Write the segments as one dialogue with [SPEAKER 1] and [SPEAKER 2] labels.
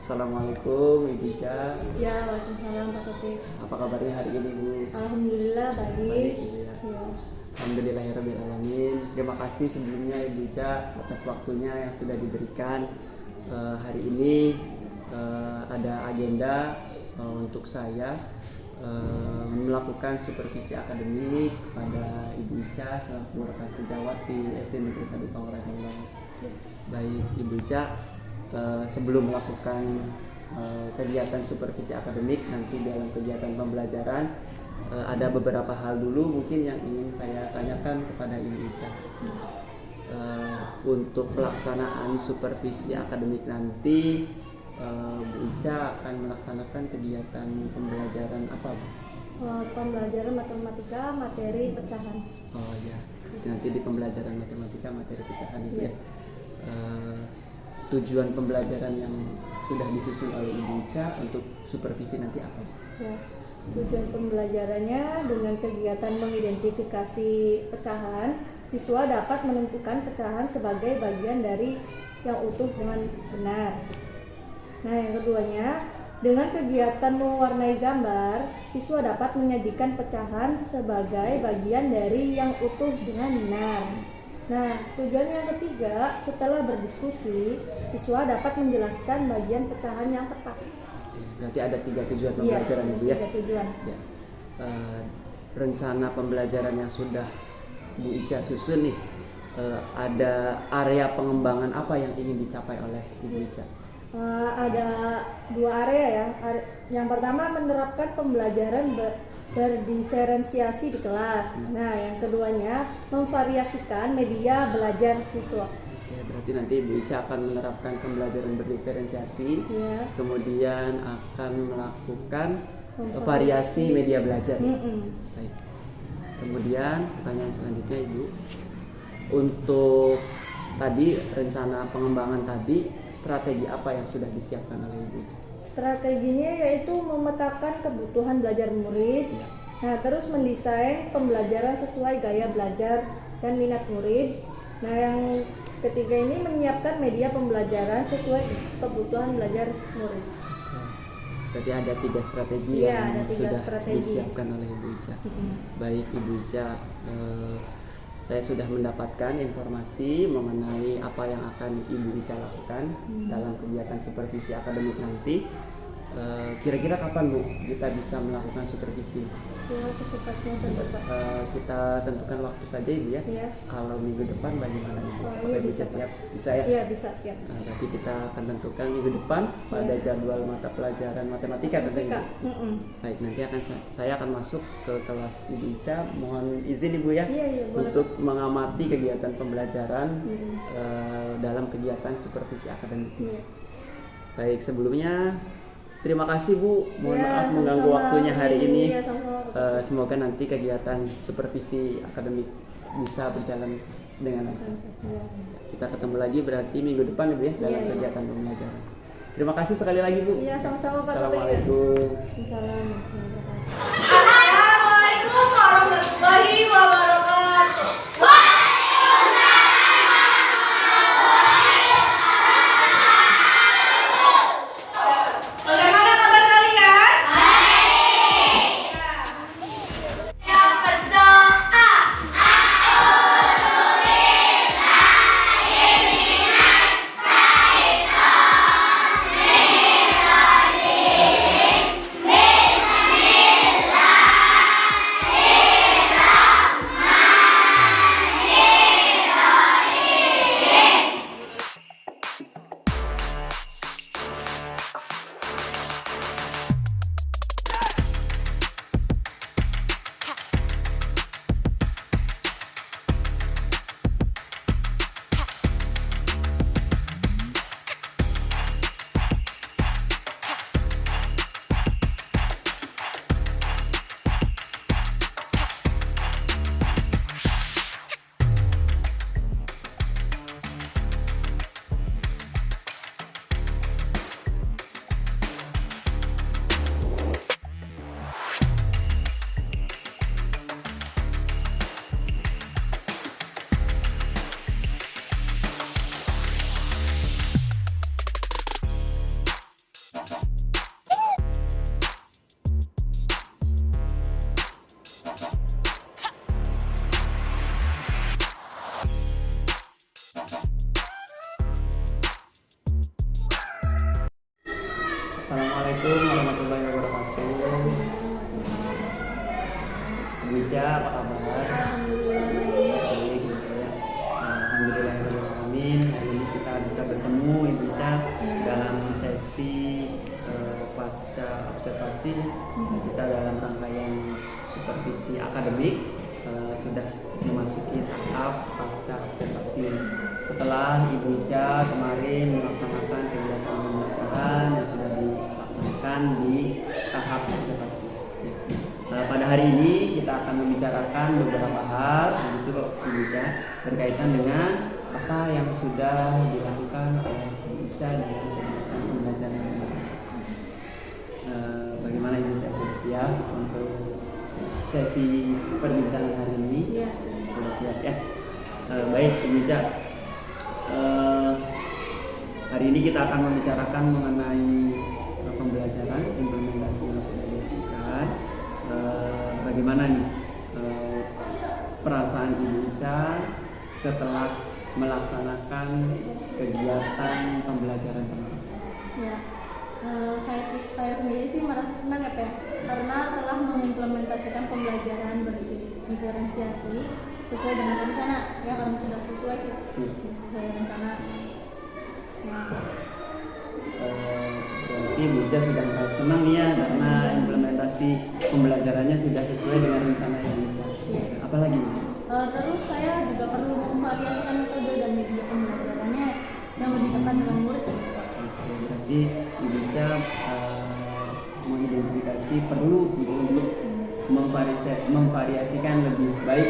[SPEAKER 1] Assalamualaikum Ibu Ica.
[SPEAKER 2] Ya, waalaikumsalam Pak Taufik.
[SPEAKER 1] Apa kabarnya hari ini Bu?
[SPEAKER 2] Alhamdulillah baik.
[SPEAKER 1] Ibu ya.
[SPEAKER 2] Ya.
[SPEAKER 1] Alhamdulillahirrahmanirrahim. Terima kasih sebelumnya Ibu Ica atas waktunya yang sudah diberikan. Hari ini ada agenda untuk saya melakukan supervisi akademik pada Ibu Ica selaku rekan sejawat di SD Negeri 1 Panguragan. Baik Ibu Ica, sebelum melakukan kegiatan supervisi akademik nanti dalam kegiatan pembelajaran, ada beberapa hal dulu mungkin yang ingin saya tanyakan kepada Ibu Ica. Untuk pelaksanaan supervisi akademik nanti, Bu Ica akan melaksanakan kegiatan pembelajaran apa, Bu?
[SPEAKER 2] Pembelajaran matematika materi pecahan.
[SPEAKER 1] Oh ya, nanti di pembelajaran matematika materi pecahan itu ya. Tujuan pembelajaran yang sudah disusun oleh Ibu Ica untuk supervisi nanti apa?
[SPEAKER 2] Ya. Tujuan pembelajarannya dengan kegiatan mengidentifikasi pecahan, siswa dapat menentukan pecahan sebagai bagian dari yang utuh dengan benar. Nah, yang keduanya, dengan kegiatan mewarnai gambar, siswa dapat menyajikan pecahan sebagai bagian dari yang utuh dengan benar. Nah, tujuan yang ketiga, setelah berdiskusi, siswa dapat menjelaskan bagian pecahan yang tepat.
[SPEAKER 1] Berarti ada 3 tujuan pembelajaran Ibu ya?
[SPEAKER 2] 3 tujuan.
[SPEAKER 1] Ya. Rencana pembelajaran yang sudah Bu Ica susun nih, ada area pengembangan apa yang ingin dicapai oleh Ibu Ica?
[SPEAKER 2] Ada 2 area ya. Yang pertama menerapkan pembelajaran berdiferensiasi di kelas. Nah, yang keduanya memvariasikan media belajar siswa.
[SPEAKER 1] Oke, berarti nanti Bu Ica akan menerapkan pembelajaran berdiferensiasi,
[SPEAKER 2] Ya.
[SPEAKER 1] kemudian akan melakukan variasi media belajar. Baik. Kemudian pertanyaan selanjutnya Ibu, untuk tadi rencana pengembangan tadi, strategi apa yang sudah disiapkan oleh Ibu Ica?
[SPEAKER 2] Strateginya yaitu memetakan kebutuhan belajar murid.
[SPEAKER 1] Ya.
[SPEAKER 2] Nah, terus mendesain pembelajaran sesuai gaya belajar dan minat murid. Nah, yang ketiga ini menyiapkan media pembelajaran sesuai kebutuhan belajar murid.
[SPEAKER 1] Berarti ada 3 strategi
[SPEAKER 2] Iya,
[SPEAKER 1] yang
[SPEAKER 2] ada 3
[SPEAKER 1] sudah
[SPEAKER 2] strategi.
[SPEAKER 1] disiapkan oleh Ibu Ica. Baik Ibu Ica, saya sudah mendapatkan informasi mengenai apa yang akan Ibu Ica lakukan dalam kegiatan supervisi akademik nanti. Kira-kira kapan Bu kita bisa melakukan supervisi?
[SPEAKER 2] Ya, secepatnya Pak.
[SPEAKER 1] Kita tentukan waktu saja Ibu ya.
[SPEAKER 2] Iya.
[SPEAKER 1] Kalau minggu depan bagaimana Ibu?
[SPEAKER 2] Oh,
[SPEAKER 1] Apakah
[SPEAKER 2] iya,
[SPEAKER 1] bisa
[SPEAKER 2] bisa,
[SPEAKER 1] siap? Bisa ya?
[SPEAKER 2] Iya, bisa siap.
[SPEAKER 1] Berarti kita akan tentukan minggu depan pada jadwal mata pelajaran matematika tentunya. Baik, nanti saya akan masuk ke kelas Ibu Ica. Mohon izin Ibu ya,
[SPEAKER 2] Iya, boleh.
[SPEAKER 1] untuk mengamati kegiatan pembelajaran dalam kegiatan supervisi akademik.
[SPEAKER 2] Iya.
[SPEAKER 1] Baik, sebelumnya terima kasih Bu. Mohon
[SPEAKER 2] Ya,
[SPEAKER 1] maaf mengganggu
[SPEAKER 2] sama-sama.
[SPEAKER 1] waktunya hari ini.
[SPEAKER 2] Iya, sama-sama.
[SPEAKER 1] Semoga nanti kegiatan supervisi akademik bisa berjalan dengan lancar.
[SPEAKER 2] Iya.
[SPEAKER 1] Kita ketemu lagi berarti minggu depan Ibu ya dalam
[SPEAKER 2] Iya.
[SPEAKER 1] kegiatan pembelajaran. Terima kasih sekali lagi Bu.
[SPEAKER 2] Iya, sama-sama Pak.
[SPEAKER 1] Assalamualaikum.
[SPEAKER 2] Assalamualaikum.
[SPEAKER 3] Assalamualaikum warahmatullahi wabarakatuh. Bagaimana kabar kalian? Baik. Yang berdoa.
[SPEAKER 1] Ibu Ica, apa kabar?
[SPEAKER 2] Alhamdulillah.
[SPEAKER 1] Baik, Ibu Ica ya. Alhamdulillahirrahmanirrahim. Hari ini kita bisa bertemu Ibu Ica dalam sesi pasca observasi. Kita dalam rangkaian supervisi akademik sudah memasuki tahap pasca observasi. Setelah Ibu Ica kemarin melaksanakan kegiatan pembelajaran yang sudah dilaksanakan di tahap observasi. Pada hari ini kita akan membicarakan beberapa hal begitu Ibu Ica berkaitan dengan apa yang sudah dilakukan oleh Ibu Ica dalam kegiatan pembelajaran. Bagaimana Ibu Ica, sudah siap untuk sesi perbincangan hari ini?
[SPEAKER 2] Iya,
[SPEAKER 1] Sudah siap ya. Baik Ibu Ica, hari ini kita akan membicarakan mengenai pembelajaran implementasi yang sudah dilakukan. Bagaimana nih perasaan Ibu Ica setelah melaksanakan kegiatan pembelajaran kemarin?
[SPEAKER 2] Ya, saya sendiri sih merasa senang ya Pak, karena telah mengimplementasikan pembelajaran berdiferensiasi sesuai dengan rencana, ya karena sudah sesuai sih sesuai rencana. Nah,
[SPEAKER 1] berarti Ibu Ica sudah merasa senang ya karena implementasi pembelajarannya sudah sesuai dengan rencana Ibu Ica. Apalagi?
[SPEAKER 2] Terus saya juga perlu memvariasikan metode dan media pembelajarannya yang lebih ketat dengan murid.
[SPEAKER 1] Berarti Ibu Ica mengidentifikasi perlu untuk memvariasikan lebih baik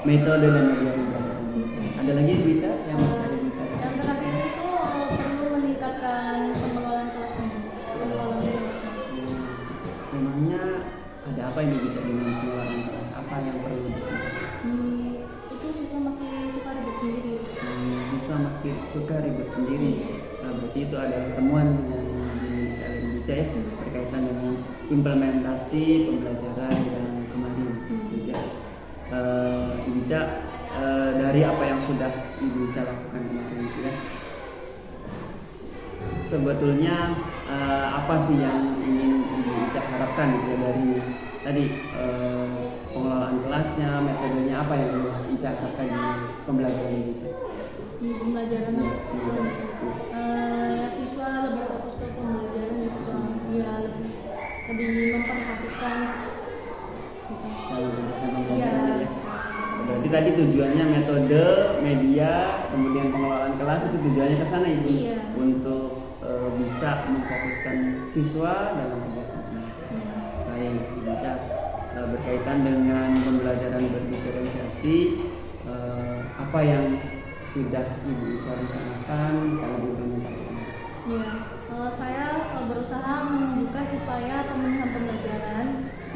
[SPEAKER 1] metode dan media pembelajaran. Ada lagi Ibu Ica yang bisa Ibu Ica?
[SPEAKER 2] Yang terakhir itu perlu meningkatkan pengelolaan kelasnya.
[SPEAKER 1] Memangnya ada apa ini bisa dengan pengelolaan kelas? Apa yang perlu dilakukan?
[SPEAKER 2] Itu siswa masih suka ribet sendiri.
[SPEAKER 1] Siswa masih suka ribet sendiri. Nah, berarti itu ada temuan yang dimiliki oleh Ibu Ica ya berkaitan dengan implementasi pembelajaran yang kemarin. Ya. Ibu Ica, dari apa yang sudah Ibu Ica lakukan kemarin itu ya, sebetulnya apa sih yang ingin Ibu Ica harapkan gitu ya dari tadi pengelolaan kelasnya, metodenya, apa yang Ibu Ica harapkan di pembelajaran Ibu Ica?
[SPEAKER 2] Di pembelajaran ya siswa lebih fokus ke pembelajaran gitu kan, ya lebih memperhatikan gitu.
[SPEAKER 1] Dalam pembelajaran
[SPEAKER 2] Iya.
[SPEAKER 1] ya. Berarti tadi tujuannya metode, media, kemudian pengelolaan kelas itu tujuannya ke sana Ibu.
[SPEAKER 2] Iya.
[SPEAKER 1] Untuk bisa memfokuskan siswa dalam kegiatan pembelajaran. Baik, Ibu Ica, berkaitan dengan pembelajaran berdiferensiasi, apa yang sudah Ibu Ica rencanakan dalam implementasinya?
[SPEAKER 2] Ya, saya berusaha menunjukkan upaya pemenuhan pembelajaran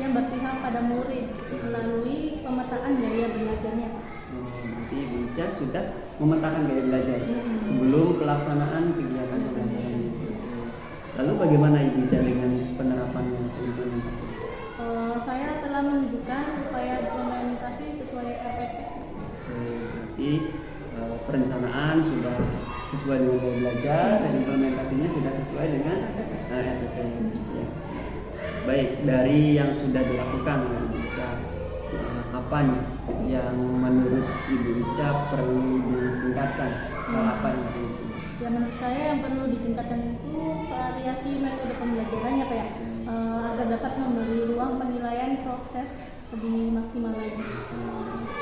[SPEAKER 2] yang berpihak pada murid melalui pemetaan gaya belajarnya.
[SPEAKER 1] Nanti Ibu Ica sudah memetakan gaya belajar sebelum pelaksanaan kegiatan pembelajaran itu. Lalu bagaimana Ibu Ica dengan penerapannya atau implementasi?
[SPEAKER 2] Saya telah menunjukkan upaya implementasi sesuai RPP.
[SPEAKER 1] Berarti perencanaan sudah sesuai dengan gaya belajar dan implementasinya sudah sesuai dengan RPP. Ya. Baik, dari yang sudah dilakukan oleh Ibu Ica, apa nih yang menurut Ibu Ica perlu ditingkatkan? Apa yang perlu?
[SPEAKER 2] Ya menurut saya yang perlu ditingkatkan itu variasi metode pembelajarannya Pak ya, agar dapat memberi ruang penilaian proses lebih maksimal lagi.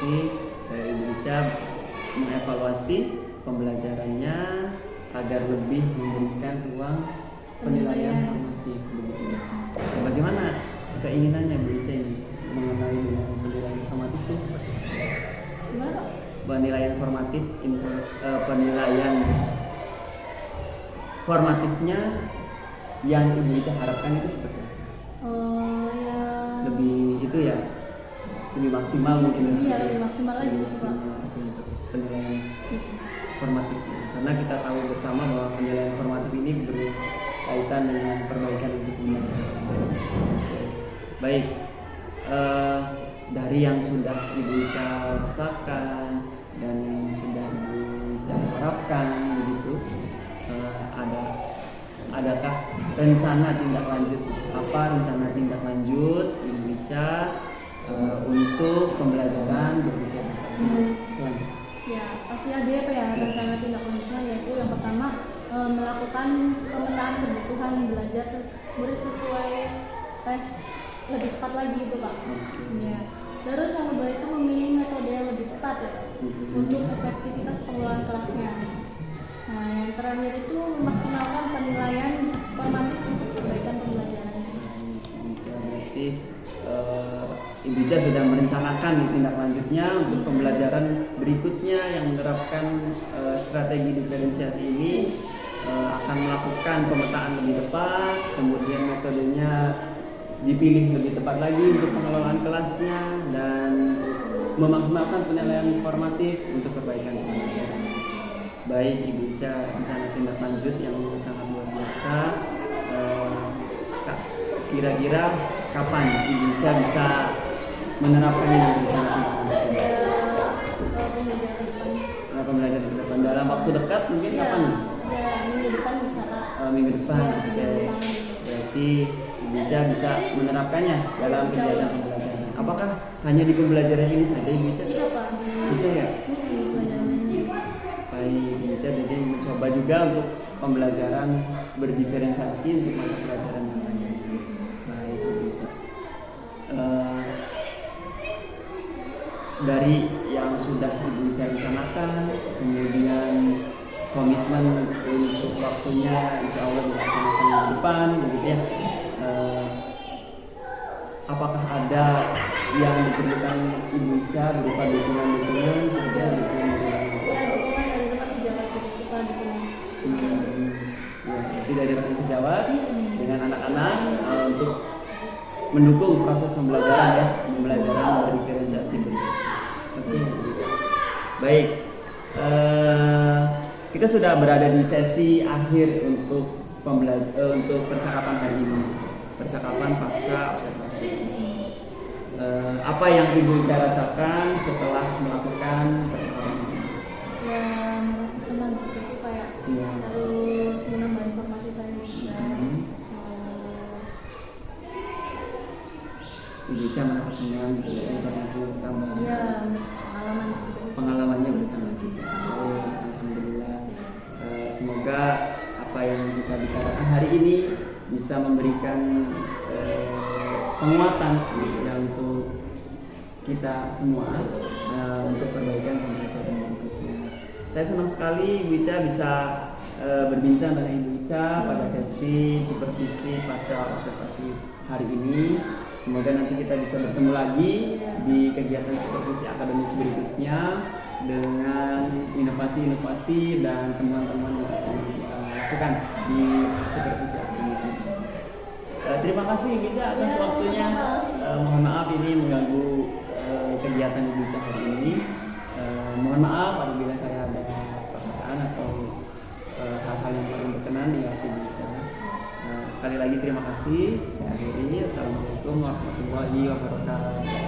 [SPEAKER 1] Jadi Ibu Ica mengevaluasi pembelajarannya agar lebih memberikan ruang penilaian formatif. Bagaimana keinginannya Ibu Ica ini mengenai dengan penilaian formatif itu seperti apa?
[SPEAKER 2] Gimana Pak?
[SPEAKER 1] Penilaian formatif, penilaian formatifnya yang Ibu Ica harapkan itu seperti apa?
[SPEAKER 2] Ya
[SPEAKER 1] Lebih itu ya, lebih maksimal mungkin.
[SPEAKER 2] iya lebih maksimal lagi
[SPEAKER 1] Lebih
[SPEAKER 2] gitu Pak.
[SPEAKER 1] maksimal untuk penilaian formatifnya, karena kita tahu bersama bahwa penilaian formatif ini berkaitan dengan perbaikan untuk pembelajaran. Baik, dari yang sudah Ibu Ica rasakan dan yang sudah Ibu Ica harapkan begitu, adakah rencana tindak lanjut? Apa rencana tindak lanjut Ibu Ica untuk pembelajaran berdifferensiasi selanjutnya?
[SPEAKER 2] Ya, pasti ada apa ya rencana tindak lanjutnya, yaitu yang pertama melakukan pemetaan kebutuhan belajar murid sesuai tes lebih tepat lagi gitu Pak. Ya. Terus yang kedua itu memilih metode yang lebih tepat ya untuk efektivitas pengelolaan kelasnya. Nah, yang terakhir itu memaksimalkan penilaian formatif untuk perbaikan pembelajaran.
[SPEAKER 1] Berarti Ibu Ica sudah merencanakan tindak lanjutnya untuk pembelajaran berikutnya yang menerapkan strategi diferensiasi ini, akan melakukan pemetaan lebih tepat, kemudian metodenya dipilih lebih tepat lagi untuk pengelolaan kelasnya, dan memaksimalkan penilaian formatif untuk perbaikan pembelajaran. Baik Ibu Ica, rencana tindak lanjut yang sangat luar biasa. Kira-kira kapan Ibu Ica bisa menerapkan ini rencana tindak lanjut? Pembelajaran ke depan dalam waktu dekat mungkin kapan?
[SPEAKER 2] Ya, minggu depan bisa Pak.
[SPEAKER 1] Minggu depan.
[SPEAKER 2] Ya,
[SPEAKER 1] Oke.
[SPEAKER 2] minggu depan.
[SPEAKER 1] Berarti Ibu Ica bisa menerapkannya dalam kegiatan pembelajaran. Apakah hanya di pembelajaran ini saja Ibu Ica?
[SPEAKER 2] Iya Pak.
[SPEAKER 1] Bisa ya?
[SPEAKER 2] Pelajaran ini.
[SPEAKER 1] Baik, Ibu Ica jadi mencoba juga untuk pembelajaran berdiferensiasi untuk mata pelajaran yang lain. Baik, Ibu Ica. Dari yang sudah Ibu Ica rencanakan, kemudian komitmen untuk waktunya insya Allah dilaksanakan minggu depan, begitu ya. Apakah ada yang diperlukan Ibu Ica berupa dokumen-dokumen, kemudian dokumen
[SPEAKER 2] Ya, dokumen dari Dewan Sejawat suka dokumen.
[SPEAKER 1] ya, tidak ada rekan sejawat dengan anak-anak untuk mendukung proses pembelajaran ya, pembelajaran berdiferensiasi berikut. Oke, baik. Kita sudah berada di sesi akhir untuk untuk percakapan hari ini, percakapan pasca observasi. Apa yang Ibu Ica rasakan setelah melakukan percakapan ini?
[SPEAKER 2] Ya, senang gitu sih kayak
[SPEAKER 1] Iya.
[SPEAKER 2] harus menambah informasi saya juga.
[SPEAKER 1] Ibu Ica merasa senang karena itu tambah
[SPEAKER 2] Iya, pengalaman juga.
[SPEAKER 1] pengalamannya bertambah juga. Alhamdulillah. Semoga apa yang kita bicarakan hari ini bisa memberikan penguatan gitu ya untuk kita semua untuk perbaikan pembelajaran berikutnya. Saya senang sekali Ibu Ica bisa berbincang dengan Ibu Ica pada sesi supervisi pasca observasi hari ini. Semoga nanti kita bisa bertemu lagi di kegiatan supervisi akademik berikutnya dengan inovasi-inovasi dan temuan-temuan yang akan kita lakukan di supervisi akademik ini. Terima kasih Ibu Ica atas waktunya. Mohon maaf ini mengganggu kegiatan Ibu Ica hari ini. Mohon maaf apabila saya ada perkataan atau hal-hal yang kurang berkenan di hati Ibu Ica. Sekali lagi terima kasih. Saya akhiri. Assalamualaikum warahmatullahi wabarakatuh.